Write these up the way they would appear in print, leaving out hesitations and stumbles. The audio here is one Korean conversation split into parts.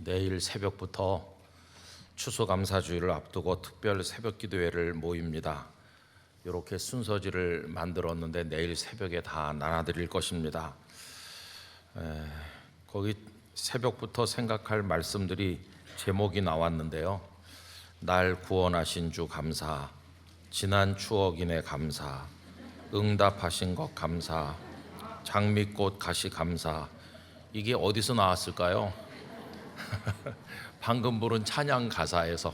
내일 새벽부터 추수감사주일을 앞두고 특별 새벽기도회를 모입니다. 이렇게 순서지를 만들었는데 내일 새벽에 다 나눠드릴 것입니다. 거기 새벽부터 생각할 말씀들이 제목이 나왔는데요. 날 구원하신 주 감사, 지난 추억이네 감사, 응답하신 것 감사, 장미꽃 가시 감사. 이게 어디서 나왔을까요? 방금 부른 찬양 가사에서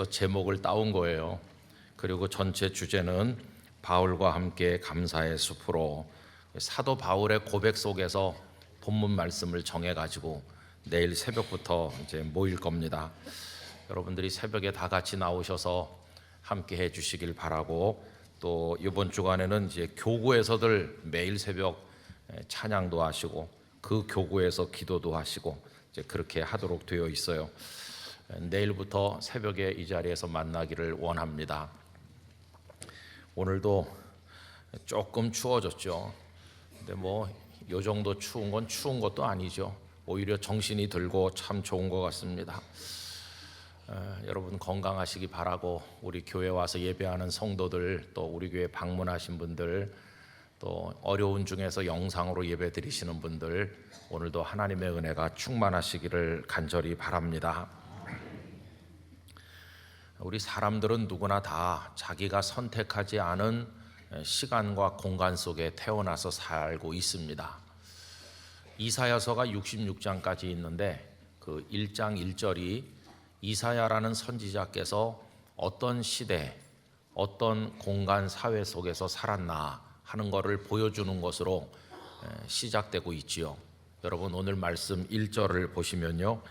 제목을 따온 거예요. 그리고 전체 주제는 바울과 함께 감사의 숲으로, 사도 바울의 고백 속에서 본문 말씀을 정해가지고 내일 새벽부터 이제 모일 겁니다. 여러분들이 새벽에 다 같이 나오셔서 함께 해주시길 바라고, 또 이번 주간에는 이제 교구에서들 매일 새벽 찬양도 하시고 그 교구에서 기도도 하시고 이제 그렇게 하도록 되어 있어요. 내일부터 새벽에 이 자리에서 만나기를 원합니다. 오늘도 조금 추워졌죠. 근데 요 정도 추운 건 추운 것도 아니죠. 오히려 정신이 들고 참 좋은 것 같습니다. 여러분 건강하시기 바라고, 우리 교회 와서 예배하는 성도들, 또 우리 교회 방문하신 분들, 또 어려운 중에서 영상으로 예배 드리시는 분들, 오늘도 하나님의 은혜가 충만하시기를 간절히 바랍니다. 우리 사람들은 누구나 다 자기가 선택하지 않은 시간과 공간 속에 태어나서 살고 있습니다. 이사야서가 66장까지 있는데 그 1장 1절이 이사야라는 선지자께서 어떤 시대, 어떤 공간 사회 속에서 살았나 하는 것을 보여주는 것으로 시작되고 있지요. 여러분 오늘 말씀 1절을 보시면요,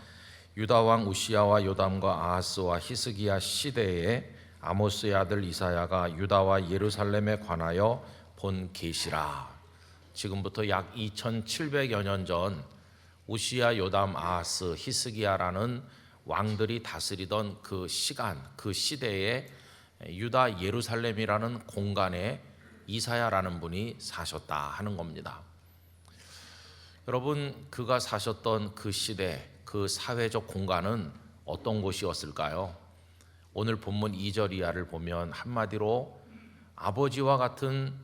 유다 왕 우시야와 요담과 아하스와 히스기야 시대에 아모스의 아들 이사야가 유다와 예루살렘에 관하여 본 계시라. 지금부터 약 2700여 년 전 우시야, 요담, 아하스, 히스기야라는 왕들이 다스리던 그 시간, 그 시대에 유다 예루살렘이라는 공간에 이사야라는 분이 사셨다 하는 겁니다. 여러분, 그가 사셨던 그 시대, 그 사회적 공간은 어떤 곳이었을까요? 오늘 본문 2절 이하를 보면 한마디로 아버지와 같은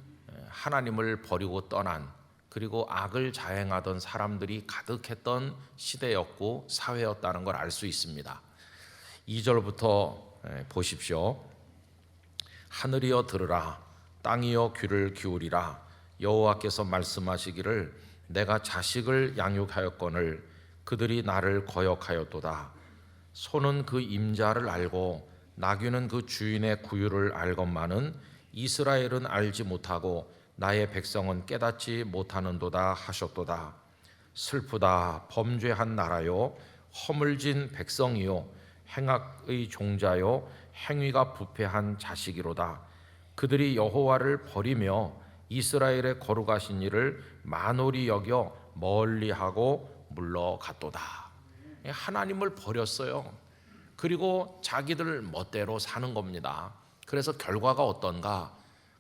하나님을 버리고 떠난, 그리고 악을 자행하던 사람들이 가득했던 시대였고 사회였다는 걸 알 수 있습니다. 2절부터 보십시오. 하늘이여 들으라, 땅이여 귀를 기울이라. 여호와께서 말씀하시기를 내가 자식을 양육하였거늘 그들이 나를 거역하였도다. 소는 그 임자를 알고 나귀는 그 주인의 구유를 알건만은 이스라엘은 알지 못하고 나의 백성은 깨닫지 못하는도다 하셨도다. 슬프다, 범죄한 나라요, 허물진 백성이요, 행악의 종자요, 행위가 부패한 자식이로다. 그들이 여호와를 버리며 이스라엘의 거룩하신 이를 만홀히 여겨 멀리하고 물러갔도다. 하나님을 버렸어요. 그리고 자기들 멋대로 사는 겁니다. 그래서 결과가 어떤가?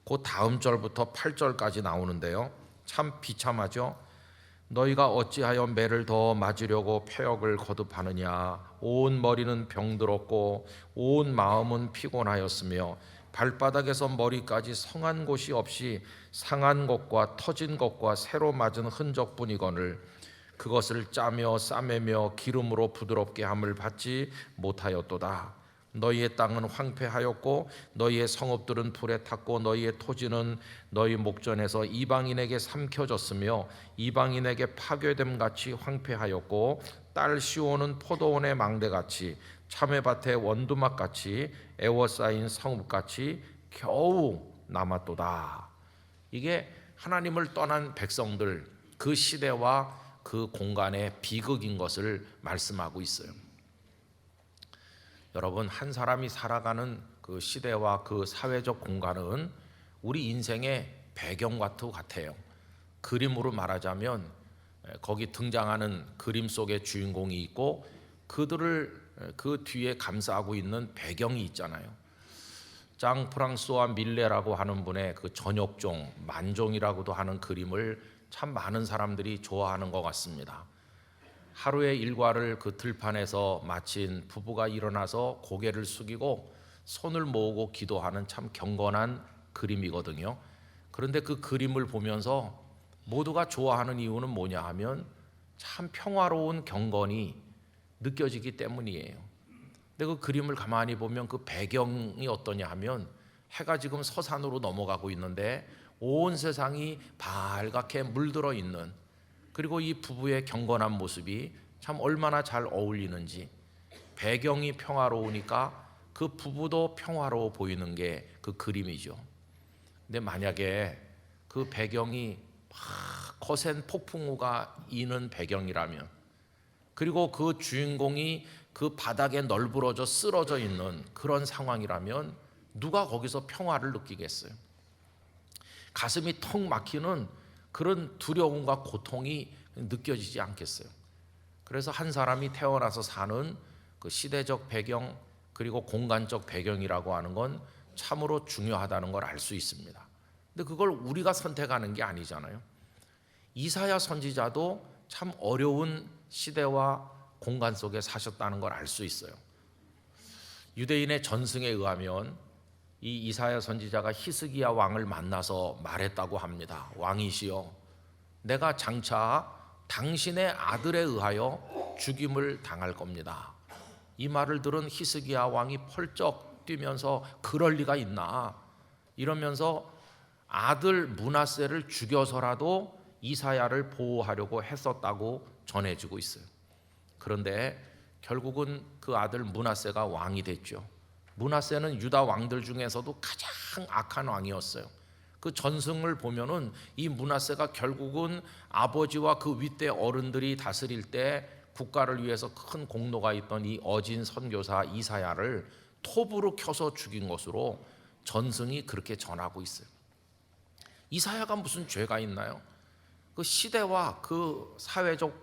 그 다음 절부터 8절까지 나오는데요, 참 비참하죠. 너희가 어찌하여 매를 더 맞으려고 패역을 거듭하느냐. 온 머리는 병들었고 온 마음은 피곤하였으며 발바닥에서 머리까지 성한 곳이 없이 상한 것과 터진 것과 새로 맞은 흔적뿐이거늘 그것을 짜며 싸매며 기름으로 부드럽게 함을 받지 못하였도다. 너희의 땅은 황폐하였고 너희의 성읍들은 불에 탔고 너희의 토지는 너희 목전에서 이방인에게 삼켜졌으며 이방인에게 파괴됨 같이 황폐하였고 딸 시오는 포도원의 망대같이 참외밭의 원두막같이 애워싸인 성읍같이 겨우 남았도다. 이게 하나님을 떠난 백성들, 그 시대와 그 공간의 비극인 것을 말씀하고 있어요. 여러분, 한 사람이 살아가는 그 시대와 그 사회적 공간은 우리 인생의 배경과도 같아요. 그림으로 말하자면 거기 등장하는 그림 속의 주인공이 있고 그들을 그 뒤에 감싸고 있는 배경이 있잖아요. 장 프랑스와 밀레라고 하는 분의 그 저녁종, 만종이라고도 하는 그림을 참 많은 사람들이 좋아하는 것 같습니다. 하루의 일과를 그 들판에서 마친 부부가 일어나서 고개를 숙이고 손을 모으고 기도하는 참 경건한 그림이거든요. 그런데 그 그림을 보면서 모두가 좋아하는 이유는 뭐냐 하면 참 평화로운 경건이 느껴지기 때문이에요. 근데 그 그림을 가만히 보면 그 배경이 어떠냐 하면 해가 지금 서산으로 넘어가고 있는데 온 세상이 발갛게 물들어 있는, 그리고 이 부부의 경건한 모습이 참 얼마나 잘 어울리는지, 배경이 평화로우니까 그 부부도 평화로워 보이는 게 그 그림이죠. 근데 만약에 그 배경이 막 거센 폭풍우가 이는 배경이라면, 그리고 그 주인공이 그 바닥에 널브러져 쓰러져 있는 그런 상황이라면 누가 거기서 평화를 느끼겠어요? 가슴이 턱 막히는 그런 두려움과 고통이 느껴지지 않겠어요? 그래서 한 사람이 태어나서 사는 그 시대적 배경, 그리고 공간적 배경이라고 하는 건 참으로 중요하다는 걸 알 수 있습니다. 근데 그걸 우리가 선택하는 게 아니잖아요. 이사야 선지자도 참 어려운 시대와 공간 속에 사셨다는 걸 알 수 있어요. 유대인의 전승에 의하면 이 이사야 선지자가 히스기야 왕을 만나서 말했다고 합니다. 왕이시여, 내가 장차 당신의 아들에 의하여 죽임을 당할 겁니다. 이 말을 들은 히스기야 왕이 펄쩍 뛰면서 그럴 리가 있나 이러면서 아들 므낫세를 죽여서라도 이사야를 보호하려고 했었다고 전해지고 있어요. 그런데 결국은 그 아들 므낫세가 왕이 됐죠. 므낫세는 유다 왕들 중에서도 가장 악한 왕이었어요. 그 전승을 보면은 이 므낫세가 결국은 아버지와 그 윗대 어른들이 다스릴 때 국가를 위해서 큰 공로가 있던 이 어진 선교사 이사야를 톱으로 켜서 죽인 것으로 전승이 그렇게 전하고 있어요. 이사야가 무슨 죄가 있나요? 그 시대와 그 사회적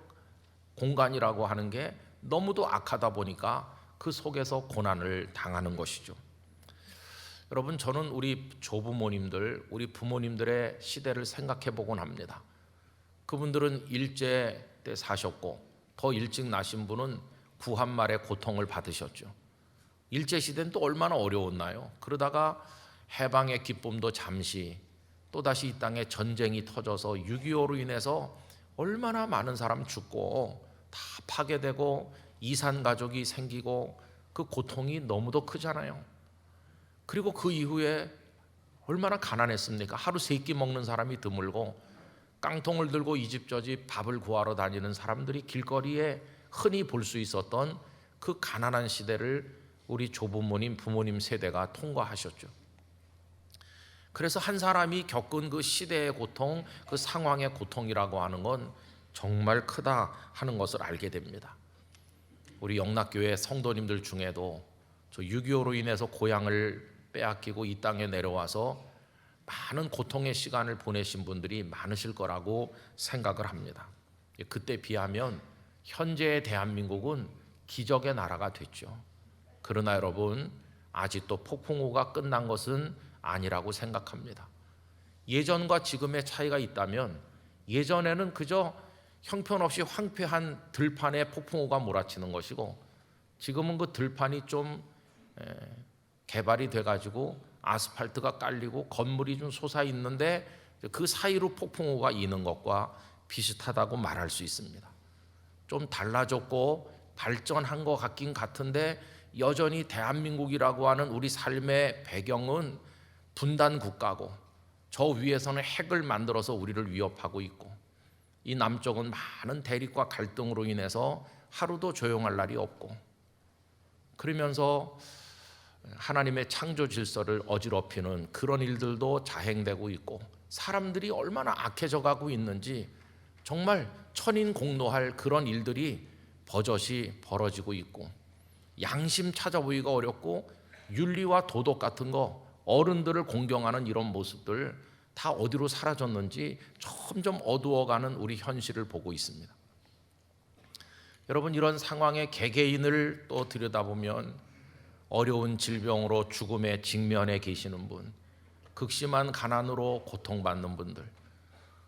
공간이라고 하는 게 너무도 악하다 보니까 그 속에서 고난을 당하는 것이죠. 여러분, 저는 우리 조부모님들, 우리 부모님들의 시대를 생각해 보곤 합니다. 그분들은 일제 때 사셨고 더 일찍 나신 분은 구한말의 고통을 받으셨죠. 일제 시대는 또 얼마나 어려웠나요? 그러다가 해방의 기쁨도 잠시, 또다시 이 땅에 전쟁이 터져서 6.25로 인해서 얼마나 많은 사람 죽고 다 파괴되고 이산 가족이 생기고 그 고통이 너무도 크잖아요. 그리고 그 이후에 얼마나 가난했습니까? 하루 3끼 먹는 사람이 드물고 깡통을 들고 이 집 저 집 밥을 구하러 다니는 사람들이 길거리에 흔히 볼 수 있었던 그 가난한 시대를 우리 조부모님, 부모님 세대가 통과하셨죠. 그래서 한 사람이 겪은 그 시대의 고통, 그 상황의 고통이라고 하는 건 정말 크다 하는 것을 알게 됩니다. 우리 영락교회 성도님들 중에도 저 6.25로 인해서 고향을 빼앗기고 이 땅에 내려와서 많은 고통의 시간을 보내신 분들이 많으실 거라고 생각을 합니다. 그때 비하면 현재의 대한민국은 기적의 나라가 됐죠. 그러나 여러분, 아직도 폭풍우가 끝난 것은 아니라고 생각합니다. 예전과 지금의 차이가 있다면 예전에는 그저 형편없이 황폐한 들판에 폭풍우가 몰아치는 것이고, 지금은 그 들판이 좀 개발이 돼가지고 아스팔트가 깔리고 건물이 좀 솟아 있는데 그 사이로 폭풍우가 이는 것과 비슷하다고 말할 수 있습니다. 좀 달라졌고 발전한 것 같긴 같은데 여전히 대한민국이라고 하는 우리 삶의 배경은 분단 국가고 저 위에서는 핵을 만들어서 우리를 위협하고 있고, 이 남쪽은 많은 대립과 갈등으로 인해서 하루도 조용할 날이 없고, 그러면서 하나님의 창조 질서를 어지럽히는 그런 일들도 자행되고 있고, 사람들이 얼마나 악해져 가고 있는지 정말 천인공노할 그런 일들이 버젓이 벌어지고 있고, 양심 찾아보기가 어렵고 윤리와 도덕 같은 거, 어른들을 공경하는 이런 모습들 다 어디로 사라졌는지 점점 어두워가는 우리 현실을 보고 있습니다. 여러분, 이런 상황의 개개인을 또 들여다보면 어려운 질병으로 죽음의 직면에 계시는 분, 극심한 가난으로 고통받는 분들,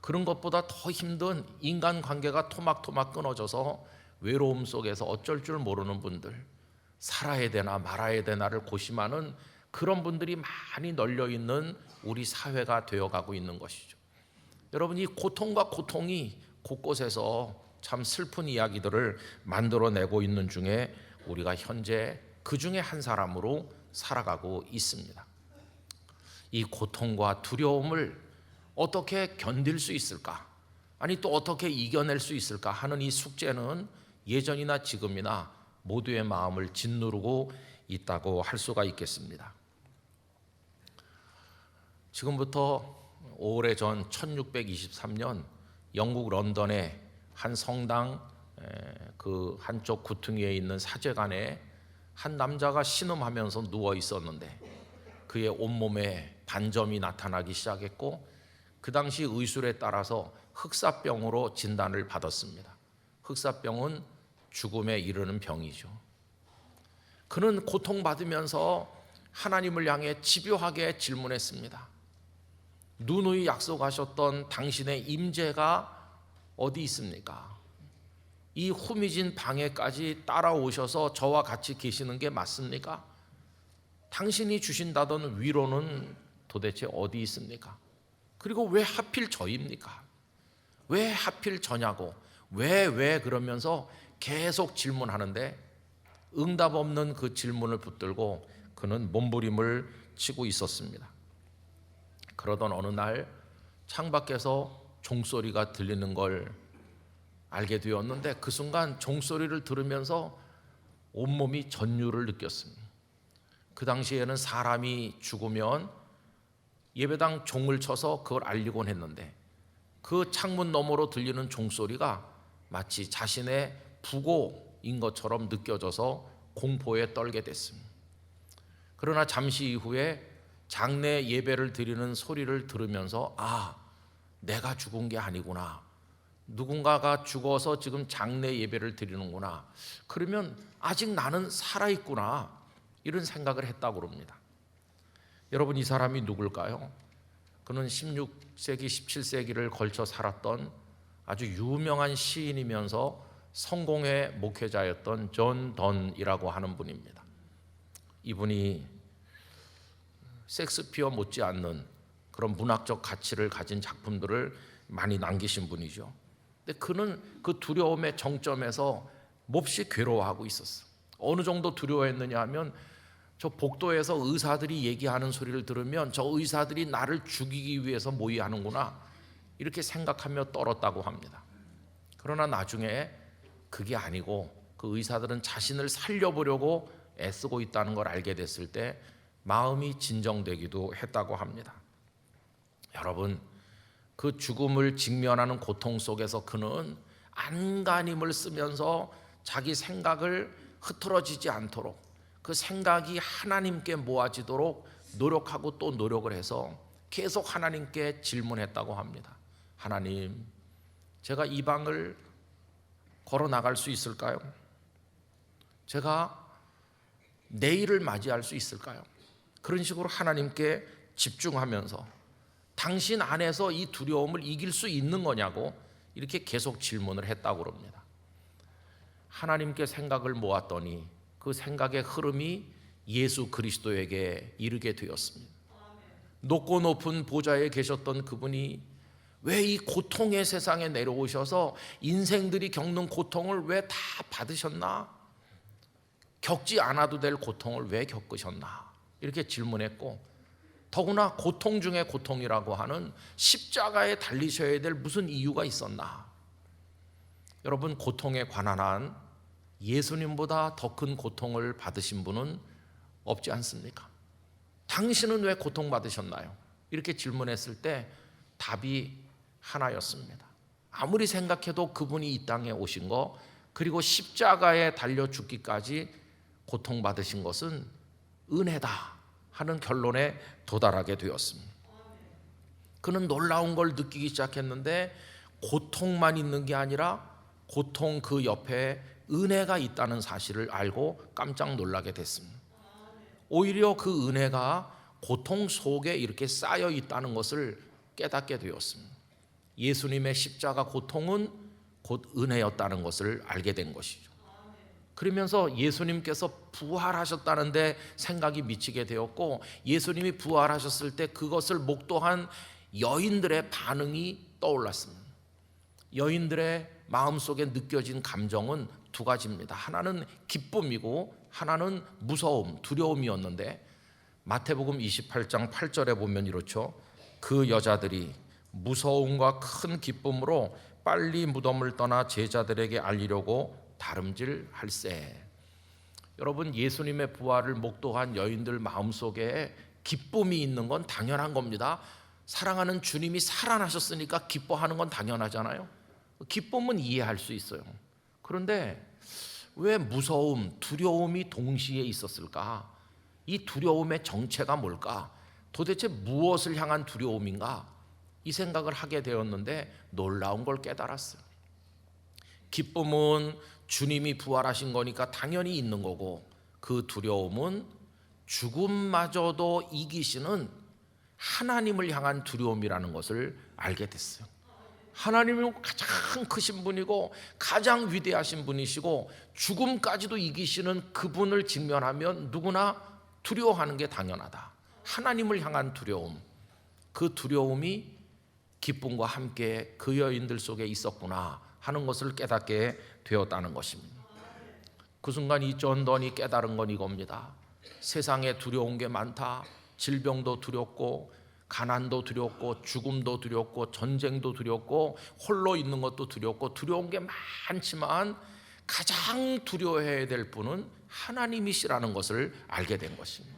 그런 것보다 더 힘든 인간관계가 토막토막 끊어져서 외로움 속에서 어쩔 줄 모르는 분들, 살아야 되나 말아야 되나를 고심하는 그런 분들이 많이 널려 있는 우리 사회가 되어가고 있는 것이죠. 여러분, 이 고통과 고통이 곳곳에서 참 슬픈 이야기들을 만들어내고 있는 중에 우리가 현재 그 중에 한 사람으로 살아가고 있습니다. 이 고통과 두려움을 어떻게 견딜 수 있을까? 아니 또 어떻게 이겨낼 수 있을까 하는 이 숙제는 예전이나 지금이나 모두의 마음을 짓누르고 있다고 할 수가 있겠습니다. 지금부터 오래전 1623년 영국 런던의 한 성당 그 한쪽 구퉁이에 있는 사제관에 한 남자가 신음하면서 누워 있었는데 그의 온몸에 반점이 나타나기 시작했고 그 당시 의술에 따라서 흑사병으로 진단을 받았습니다. 흑사병은 죽음에 이르는 병이죠. 그는 고통받으면서 하나님을 향해 집요하게 질문했습니다. 누누이 약속하셨던 당신의 임재가 어디 있습니까? 이 후미진 방에까지 따라오셔서 저와 같이 계시는 게 맞습니까? 당신이 주신다던 위로는 도대체 어디 있습니까? 그리고 왜 하필 저입니까? 왜 하필 저냐고 왜 그러면서 계속 질문하는데 응답 없는 그 질문을 붙들고 그는 몸부림을 치고 있었습니다. 그러던 어느 날 창밖에서 종소리가 들리는 걸 알게 되었는데 그 순간 종소리를 들으면서 온몸이 전율을 느꼈습니다. 그 당시에는 사람이 죽으면 예배당 종을 쳐서 그걸 알리곤 했는데 그 창문 너머로 들리는 종소리가 마치 자신의 부고인 것처럼 느껴져서 공포에 떨게 됐습니다. 그러나 잠시 이후에 장례 예배를 드리는 소리를 들으면서 내가 죽은 게 아니구나. 누군가가 죽어서 지금 장례 예배를 드리는구나. 그러면 아직 나는 살아있구나. 이런 생각을 했다고 합니다. 여러분, 이 사람이 누굴까요? 그는 16세기, 17세기를 걸쳐 살았던 아주 유명한 시인이면서 성공의 목회자였던 존 던이라고 하는 분입니다. 이분이 셰익스피어 못지않는 그런 문학적 가치를 가진 작품들을 많이 남기신 분이죠. 근데 그는 그 두려움의 정점에서 몹시 괴로워하고 있었어요. 어느 정도 두려워했느냐 하면 저 복도에서 의사들이 얘기하는 소리를 들으면 저 의사들이 나를 죽이기 위해서 모의하는구나 이렇게 생각하며 떨었다고 합니다. 그러나 나중에 그게 아니고 그 의사들은 자신을 살려보려고 애쓰고 있다는 걸 알게 됐을 때 마음이 진정되기도 했다고 합니다. 여러분, 그 죽음을 직면하는 고통 속에서 그는 안간힘을 쓰면서 자기 생각을 흐트러지지 않도록 그 생각이 하나님께 모아지도록 노력하고 또 노력을 해서 계속 하나님께 질문했다고 합니다. 하나님, 제가 이 방을 걸어 나갈 수 있을까요? 제가 내일을 맞이할 수 있을까요? 그런 식으로 하나님께 집중하면서 당신 안에서 이 두려움을 이길 수 있는 거냐고 이렇게 계속 질문을 했다고 합니다. 하나님께 생각을 모았더니 그 생각의 흐름이 예수 그리스도에게 이르게 되었습니다. 높고 높은 보좌에 계셨던 그분이 왜 이 고통의 세상에 내려오셔서 인생들이 겪는 고통을 왜 다 받으셨나? 겪지 않아도 될 고통을 왜 겪으셨나? 이렇게 질문했고, 더구나 고통 중에 고통이라고 하는 십자가에 달리셔야 될 무슨 이유가 있었나? 여러분, 고통에 관한 한 예수님보다 더 큰 고통을 받으신 분은 없지 않습니까? 당신은 왜 고통받으셨나요? 이렇게 질문했을 때 답이 하나였습니다. 아무리 생각해도 그분이 이 땅에 오신 거, 그리고 십자가에 달려 죽기까지 고통받으신 것은 은혜다 하는 결론에 도달하게 되었습니다. 그는 놀라운 걸 느끼기 시작했는데 고통만 있는 게 아니라 고통 그 옆에 은혜가 있다는 사실을 알고 깜짝 놀라게 됐습니다. 오히려 그 은혜가 고통 속에 이렇게 쌓여 있다는 것을 깨닫게 되었습니다. 예수님의 십자가 고통은 곧 은혜였다는 것을 알게 된 것이죠. 그러면서 예수님께서 부활하셨다는데 생각이 미치게 되었고, 예수님이 부활하셨을 때 그것을 목도한 여인들의 반응이 떠올랐습니다. 여인들의 마음속에 느껴진 감정은 두 가지입니다. 하나는 기쁨이고 하나는 무서움, 두려움이었는데, 마태복음 28장 8절에 보면 이렇죠. 그 여자들이 무서움과 큰 기쁨으로 빨리 무덤을 떠나 제자들에게 알리려고 다름질할세. 여러분, 예수님의 부활을 목도한 여인들 마음속에 기쁨이 있는 건 당연한 겁니다. 사랑하는 주님이 살아나셨으니까 기뻐하는 건 당연하잖아요. 기쁨은 이해할 수 있어요. 그런데 왜 무서움, 두려움이 동시에 있었을까? 이 두려움의 정체가 뭘까? 도대체 무엇을 향한 두려움인가? 이 생각을 하게 되었는데 놀라운 걸 깨달았어요. 기쁨은 주님이 부활하신 거니까 당연히 있는 거고, 그 두려움은 죽음마저도 이기시는 하나님을 향한 두려움이라는 것을 알게 됐어요. 하나님은 가장 크신 분이고 가장 위대하신 분이시고 죽음까지도 이기시는 그분을 직면하면 누구나 두려워하는 게 당연하다. 하나님을 향한 두려움, 그 두려움이 기쁨과 함께 그 여인들 속에 있었구나 하는 것을 깨닫게 되었다는 것입니다. 그 순간 이 존 던이 깨달은 건 이겁니다. 세상에 두려운 게 많다. 질병도 두렵고 가난도 두렵고 죽음도 두렵고 전쟁도 두렵고 홀로 있는 것도 두렵고 두려운 게 많지만 가장 두려워해야 될 분은 하나님이시라는 것을 알게 된 것입니다.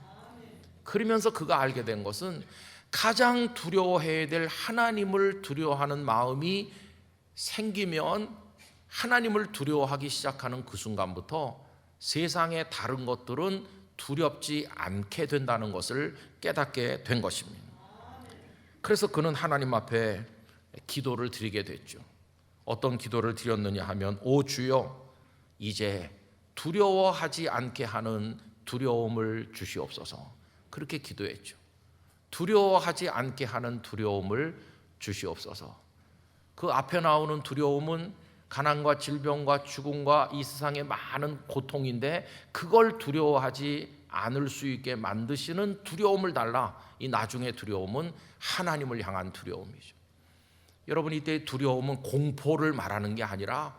그러면서 그가 알게 된 것은 가장 두려워해야 될 하나님을 두려워하는 마음이 생기면 하나님을 두려워하기 시작하는 그 순간부터 세상의 다른 것들은 두렵지 않게 된다는 것을 깨닫게 된 것입니다. 그래서 그는 하나님 앞에 기도를 드리게 됐죠. 어떤 기도를 드렸느냐 하면, 오 주여, 이제 두려워하지 않게 하는 두려움을 주시옵소서. 그렇게 기도했죠. 두려워하지 않게 하는 두려움을 주시옵소서. 그 앞에 나오는 두려움은 가난과 질병과 죽음과 이 세상의 많은 고통인데, 그걸 두려워하지 않을 수 있게 만드시는 두려움을 달라. 이 나중의 두려움은 하나님을 향한 두려움이죠. 여러분, 이때의 두려움은 공포를 말하는 게 아니라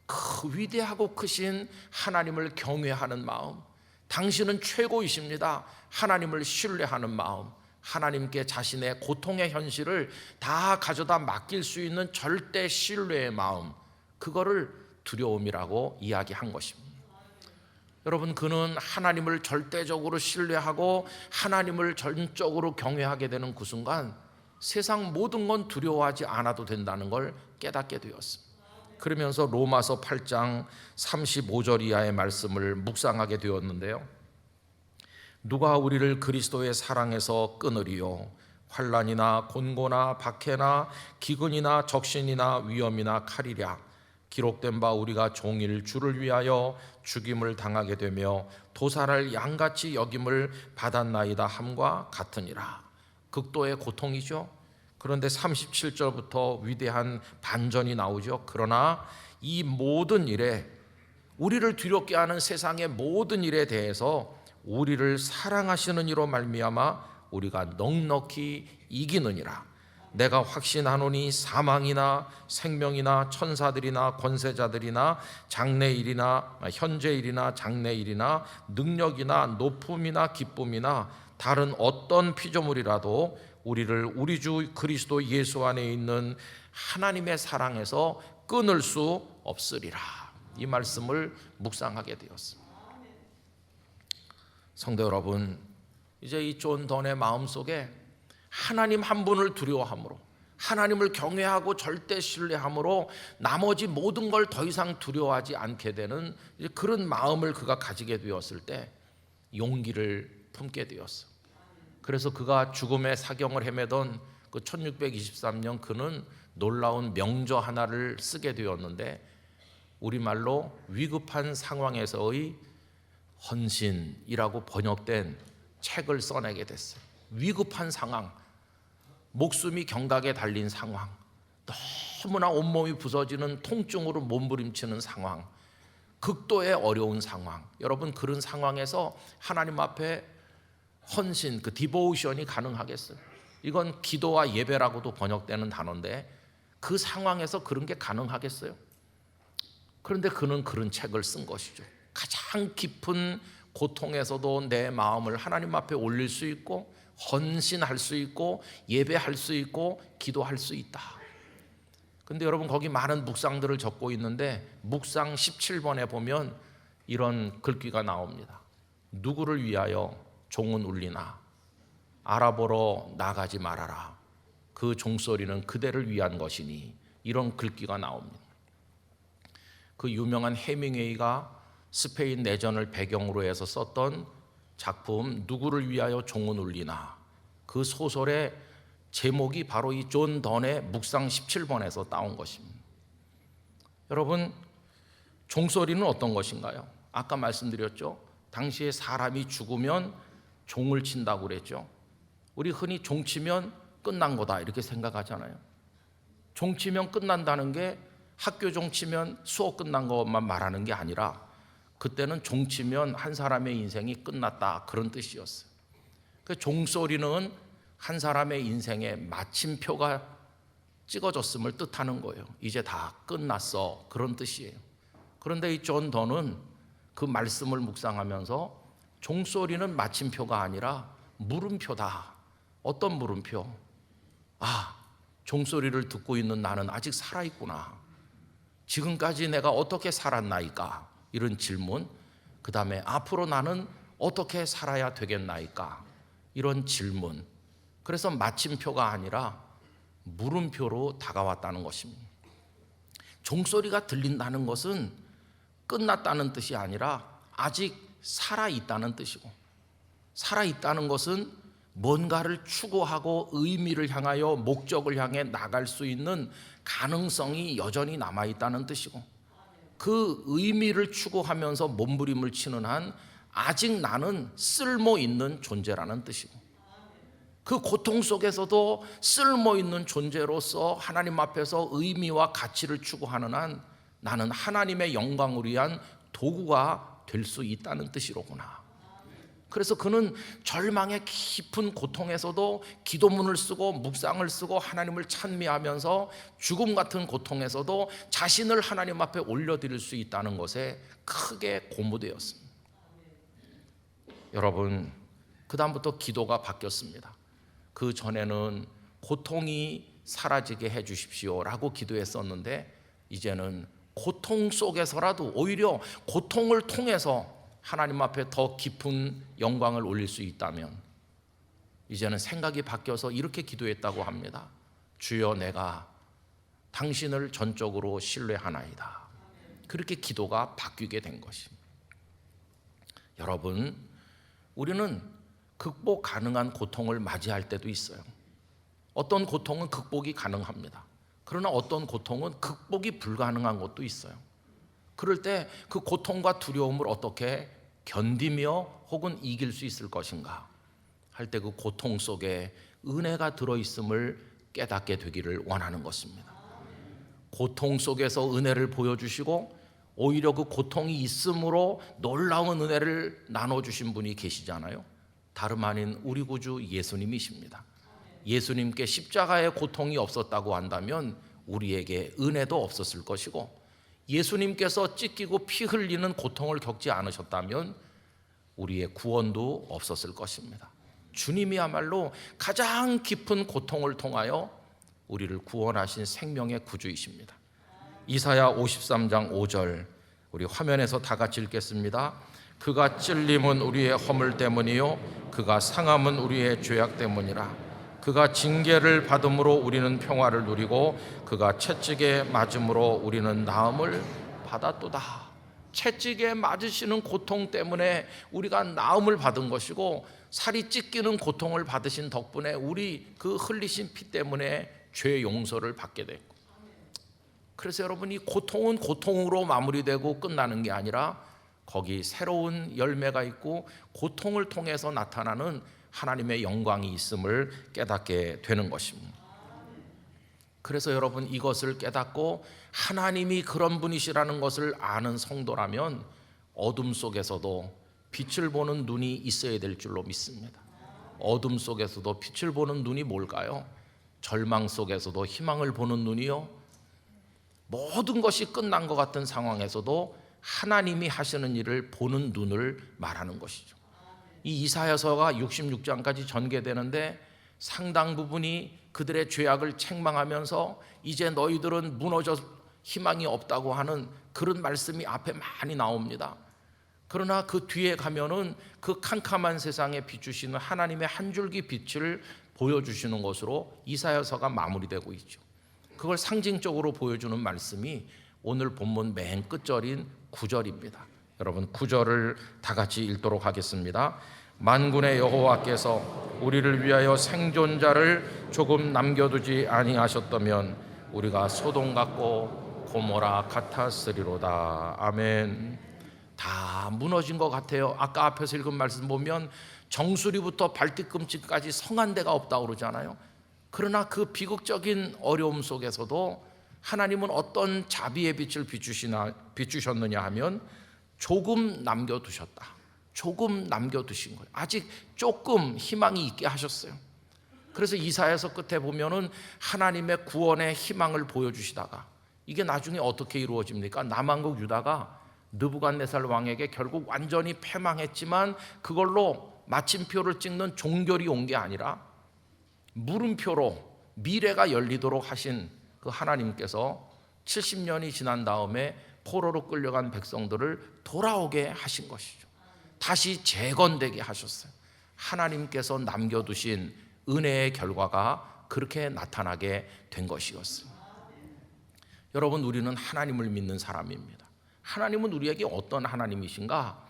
그 위대하고 크신 하나님을 경외하는 마음, 당신은 최고이십니다, 하나님을 신뢰하는 마음, 하나님께 자신의 고통의 현실을 다 가져다 맡길 수 있는 절대 신뢰의 마음, 그거를 두려움이라고 이야기한 것입니다. 여러분, 그는 하나님을 절대적으로 신뢰하고 하나님을 전적으로 경외하게 되는 그 순간 세상 모든 건 두려워하지 않아도 된다는 걸 깨닫게 되었습니다. 그러면서 로마서 8장 35절 이하의 말씀을 묵상하게 되었는데요. 누가 우리를 그리스도의 사랑에서 끊으리요? 환난이나 곤고나 박해나 기근이나 적신이나 위험이나 칼이랴. 기록된 바 우리가 종일 주를 위하여 죽임을 당하게 되며 도살할 양같이 여김을 받았나이다 함과 같으니라. 극도의 고통이죠. 그런데 37절부터 위대한 반전이 나오죠. 그러나 이 모든 일에, 우리를 두렵게 하는 세상의 모든 일에 대해서 우리를 사랑하시는 이로 말미암아 우리가 넉넉히 이기느니라. 내가 확신하노니 사망이나 생명이나 천사들이나 권세자들이나 장래일이나 현재일이나 장래일이나 능력이나 높음이나 기쁨이나 다른 어떤 피조물이라도 우리를 우리 주 그리스도 예수 안에 있는 하나님의 사랑에서 끊을 수 없으리라. 이 말씀을 묵상하게 되었습니다. 성도 여러분, 이제 이 존 던의 마음속에 하나님 한 분을 두려워함으로, 하나님을 경외하고 절대 신뢰함으로 나머지 모든 걸 더 이상 두려워하지 않게 되는 그런 마음을 그가 가지게 되었을 때 용기를 품게 되었어. 그래서 그가 죽음의 사경을 헤매던 그 1623년 그는 놀라운 명저 하나를 쓰게 되었는데, 우리말로 위급한 상황에서의 헌신이라고 번역된 책을 써내게 됐어요. 위급한 상황, 목숨이 경각에 달린 상황, 너무나 온몸이 부서지는 통증으로 몸부림치는 상황, 극도의 어려운 상황, 여러분 그런 상황에서 하나님 앞에 헌신, 그 디보우션이 가능하겠어요? 이건 기도와 예배라고도 번역되는 단어인데 그 상황에서 그런 게 가능하겠어요? 그런데 그는 그런 책을 쓴 것이죠. 가장 깊은 고통에서도 내 마음을 하나님 앞에 올릴 수 있고 헌신할 수 있고 예배할 수 있고 기도할 수 있다. 근데 여러분 거기 많은 묵상들을 적고 있는데 묵상 17번에 보면 이런 글귀가 나옵니다. 누구를 위하여 종은 울리나 알아보러 나가지 말아라. 그 종소리는 그대를 위한 것이니. 이런 글귀가 나옵니다. 그 유명한 해밍웨이가 스페인 내전을 배경으로 해서 썼던 작품 누구를 위하여 종은 울리나, 그 소설의 제목이 바로 이 존 던의 묵상 17번에서 따온 것입니다. 여러분 종소리는 어떤 것인가요? 아까 말씀드렸죠. 당시에 사람이 죽으면 종을 친다고 그랬죠. 우리 흔히 종 치면 끝난 거다 이렇게 생각하잖아요. 종 치면 끝난다는 게 학교 종 치면 수업 끝난 것만 말하는 게 아니라 그때는 종 치면 한 사람의 인생이 끝났다 그런 뜻이었어요. 그 종소리는 한 사람의 인생에 마침표가 찍어졌음을 뜻하는 거예요. 이제 다 끝났어 그런 뜻이에요. 그런데 이 존 던은 그 말씀을 묵상하면서 종소리는 마침표가 아니라 물음표다. 어떤 물음표? 아, 종소리를 듣고 있는 나는 아직 살아있구나. 지금까지 내가 어떻게 살았나이까? 이런 질문. 그 다음에 앞으로 나는 어떻게 살아야 되겠나이까? 이런 질문. 그래서 마침표가 아니라 물음표로 다가왔다는 것입니다. 종소리가 들린다는 것은 끝났다는 뜻이 아니라 아직 살아있다는 뜻이고, 살아있다는 것은 뭔가를 추구하고 의미를 향하여 목적을 향해 나갈 수 있는 가능성이 여전히 남아있다는 뜻이고, 그 의미를 추구하면서 몸부림을 치는 한 아직 나는 쓸모 있는 존재라는 뜻이고, 그 고통 속에서도 쓸모 있는 존재로서 하나님 앞에서 의미와 가치를 추구하는 한 나는 하나님의 영광을 위한 도구가 될 수 있다는 뜻이로구나. 그래서 그는 절망의 깊은 고통에서도 기도문을 쓰고 묵상을 쓰고 하나님을 찬미하면서 죽음 같은 고통에서도 자신을 하나님 앞에 올려드릴 수 있다는 것에 크게 고무되었습니다. 여러분, 그 다음부터 기도가 바뀌었습니다. 그 전에는 고통이 사라지게 해주십시오 라고 기도했었는데 이제는 고통 속에서라도 오히려 고통을 통해서 하나님 앞에 더 깊은 영광을 올릴 수 있다면 이제는 생각이 바뀌어서 이렇게 기도했다고 합니다. 주여, 내가 당신을 전적으로 신뢰하나이다. 그렇게 기도가 바뀌게 된 것입니다. 여러분, 우리는 극복 가능한 고통을 맞이할 때도 있어요. 어떤 고통은 극복이 가능합니다. 그러나 어떤 고통은 극복이 불가능한 것도 있어요. 그럴 때 그 고통과 두려움을 어떻게 견디며 혹은 이길 수 있을 것인가 할 때 그 고통 속에 은혜가 들어있음을 깨닫게 되기를 원하는 것입니다. 고통 속에서 은혜를 보여주시고 오히려 그 고통이 있음으로 놀라운 은혜를 나눠주신 분이 계시잖아요. 다름 아닌 우리 구주 예수님이십니다. 예수님께 십자가의 고통이 없었다고 한다면 우리에게 은혜도 없었을 것이고, 예수님께서 찢기고 피 흘리는 고통을 겪지 않으셨다면 우리의 구원도 없었을 것입니다. 주님이야말로 가장 깊은 고통을 통하여 우리를 구원하신 생명의 구주이십니다. 이사야 53장 5절 우리 화면에서 다 같이 읽겠습니다. 그가 찔림은 우리의 허물 때문이요 그가 상함은 우리의 죄악 때문이라. 그가 징계를 받음으로 우리는 평화를 누리고 그가 채찍에 맞음으로 우리는 나음을 받았도다. 채찍에 맞으시는 고통 때문에 우리가 나음을 받은 것이고, 살이 찢기는 고통을 받으신 덕분에 우리 그 흘리신 피 때문에 죄 용서를 받게 됐고, 그래서 여러분, 이 고통은 고통으로 마무리되고 끝나는 게 아니라 거기 새로운 열매가 있고 고통을 통해서 나타나는 하나님의 영광이 있음을 깨닫게 되는 것입니다. 그래서 여러분, 이것을 깨닫고 하나님이 그런 분이시라는 것을 아는 성도라면 어둠 속에서도 빛을 보는 눈이 있어야 될 줄로 믿습니다. 어둠 속에서도 빛을 보는 눈이 뭘까요? 절망 속에서도 희망을 보는 눈이요, 모든 것이 끝난 것 같은 상황에서도 하나님이 하시는 일을 보는 눈을 말하는 것이죠. 이 이사야서가 66장까지 전개되는데 상당 부분이 그들의 죄악을 책망하면서 이제 너희들은 무너져 희망이 없다고 하는 그런 말씀이 앞에 많이 나옵니다. 그러나 그 뒤에 가면은 그 캄캄한 세상에 비추시는 하나님의 한 줄기 빛을 보여주시는 것으로 이사야서가 마무리되고 있죠. 그걸 상징적으로 보여주는 말씀이 오늘 본문 맨 끝절인 9절입니다. 여러분, 9절을 다 같이 읽도록 하겠습니다. 만군의 여호와께서 우리를 위하여 생존자를 조금 남겨두지 아니하셨다면 우리가 소돔 같고 고모라 같았으리로다. 아멘. 다 무너진 것 같아요. 아까 앞에서 읽은 말씀 보면 정수리부터 발뒤꿈치까지 성한 데가 없다고 그러잖아요. 그러나 그 비극적인 어려움 속에서도 하나님은 어떤 자비의 빛을 비추셨느냐 하면 조금 남겨두셨다. 조금 남겨두신 거예요. 아직 조금 희망이 있게 하셨어요. 그래서 이사야서 끝에 보면은 하나님의 구원의 희망을 보여주시다가 이게 나중에 어떻게 이루어집니까? 남왕국 유다가 느부갓네살 왕에게 결국 완전히 패망했지만 그걸로 마침표를 찍는 종결이 온 게 아니라 물음표로 미래가 열리도록 하신 그 하나님께서 70년이 지난 다음에 포로로 끌려간 백성들을 돌아오게 하신 것이죠. 다시 재건되게 하셨어요. 하나님께서 남겨두신 은혜의 결과가 그렇게 나타나게 된 것이었어요. 여러분, 우리는 하나님을 믿는 사람입니다. 하나님은 우리에게 어떤 하나님이신가?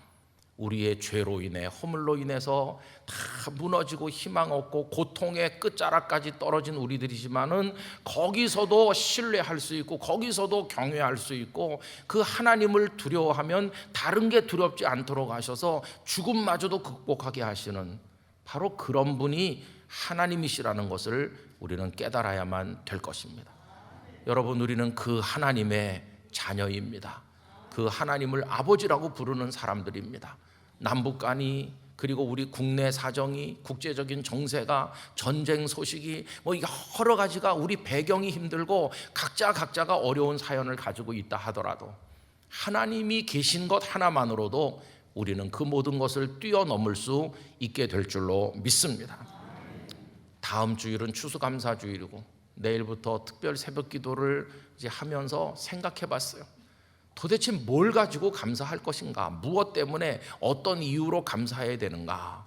우리의 죄로 인해, 허물로 인해서 다 무너지고 희망 없고 고통의 끝자락까지 떨어진 우리들이지만은 거기서도 신뢰할 수 있고 거기서도 경외할 수 있고 그 하나님을 두려워하면 다른 게 두렵지 않도록 하셔서 죽음마저도 극복하게 하시는 바로 그런 분이 하나님이시라는 것을 우리는 깨달아야만 될 것입니다. 여러분, 우리는 그 하나님의 자녀입니다. 그 하나님을 아버지라고 부르는 사람들입니다. 남북간이, 그리고 우리 국내 사정이, 국제적인 정세가, 전쟁 소식이, 여러 가지가 우리 배경이 힘들고 각자가 어려운 사연을 가지고 있다 하더라도 하나님이 계신 것 하나만으로도 우리는 그 모든 것을 뛰어넘을 수 있게 될 줄로 믿습니다. 다음 주일은 추수감사주일이고 내일부터 특별 새벽 기도를 이제 하면서 생각해 봤어요. 도대체 뭘 가지고 감사할 것인가? 무엇 때문에, 어떤 이유로 감사해야 되는가?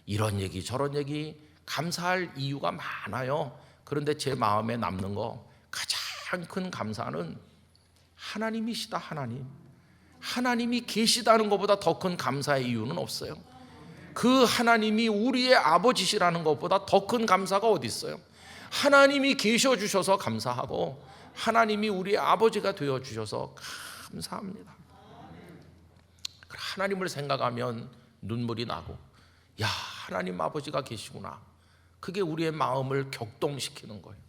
이런 얘기 저런 얘기, 감사할 이유가 많아요. 그런데 제 마음에 남는 거, 가장 큰 감사는 하나님이시다. 하나님이 계시다는 것보다 더 큰 감사의 이유는 없어요. 그 하나님이 우리의 아버지시라는 것보다 더 큰 감사가 어디 있어요? 하나님이 계셔 주셔서 감사하고 하나님이 우리의 아버지가 되어 주셔서 감사합니다. 하나님을 생각하면 눈물이 나고, 야, 하나님 아버지가 계시구나. 그게 우리의 마음을 격동시키는 거예요.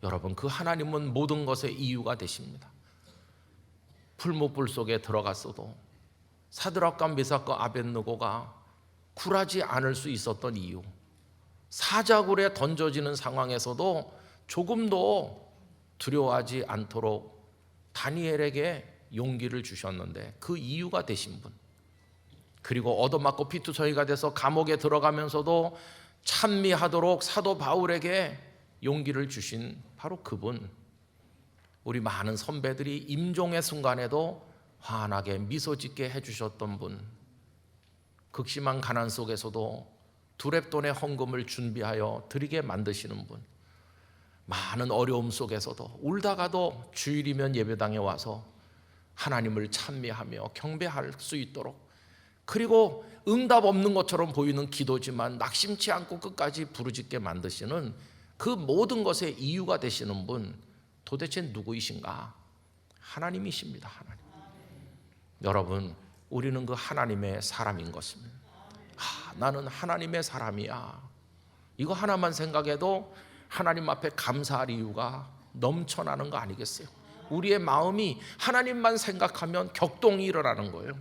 여러분, 그 하나님은 모든 것의 이유가 되십니다. 풀무불 속에 들어갔어도 사드락과 메삭과 아벳느고가 굴하지 않을 수 있었던 이유, 사자굴에 던져지는 상황에서도 조금도 두려워하지 않도록 다니엘에게 용기를 주셨는데 그 이유가 되신 분, 그리고 얻어맞고 피투성이가 돼서 감옥에 들어가면서도 찬미하도록 사도 바울에게 용기를 주신 바로 그분, 우리 많은 선배들이 임종의 순간에도 환하게 미소 짓게 해주셨던 분, 극심한 가난 속에서도 두렙돈의 헌금을 준비하여 드리게 만드시는 분, 많은 어려움 속에서도 울다가도 주일이면 예배당에 와서 하나님을 찬미하며 경배할 수 있도록, 그리고 응답 없는 것처럼 보이는 기도지만 낙심치 않고 끝까지 부르짖게 만드시는 그 모든 것의 이유가 되시는 분, 도대체 누구이신가? 하나님이십니다. 하나님. 여러분, 우리는 그 하나님의 사람인 것입니다. 나는 하나님의 사람이야. 이거 하나만 생각해도 하나님 앞에 감사할 이유가 넘쳐나는 거 아니겠어요? 우리의 마음이 하나님만 생각하면 격동이 일어나는 거예요.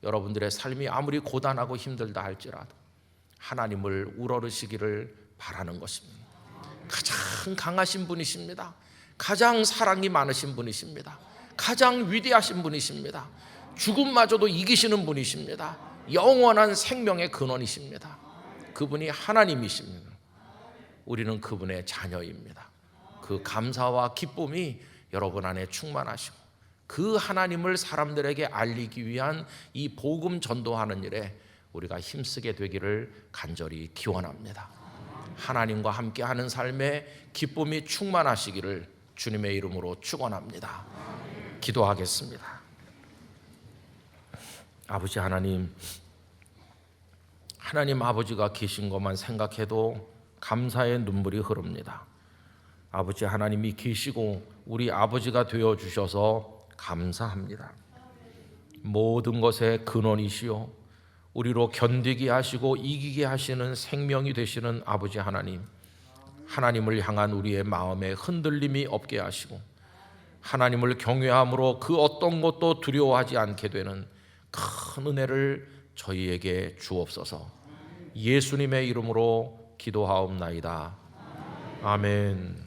여러분들의 삶이 아무리 고단하고 힘들다 할지라도 하나님을 우러러시기를 바라는 것입니다. 가장 강하신 분이십니다. 가장 사랑이 많으신 분이십니다. 가장 위대하신 분이십니다. 죽음마저도 이기시는 분이십니다. 영원한 생명의 근원이십니다. 그분이 하나님이십니다. 우리는 그분의 자녀입니다. 그 감사와 기쁨이 여러분 안에 충만하시고 그 하나님을 사람들에게 알리기 위한 이 복음 전도하는 일에 우리가 힘쓰게 되기를 간절히 기원합니다. 하나님과 함께하는 삶에 기쁨이 충만하시기를 주님의 이름으로 축원합니다. 기도하겠습니다. 아버지 하나님, 하나님 아버지가 계신 것만 생각해도 감사의 눈물이 흐릅니다. 아버지 하나님이 계시고 우리 아버지가 되어주셔서 감사합니다. 모든 것의 근원이시요 우리로 견디게 하시고 이기게 하시는 생명이 되시는 아버지 하나님, 하나님을 향한 우리의 마음에 흔들림이 없게 하시고 하나님을 경외함으로 그 어떤 것도 두려워하지 않게 되는 큰 은혜를 저희에게 주옵소서. 예수님의 이름으로 기도하옵나이다. 아멘.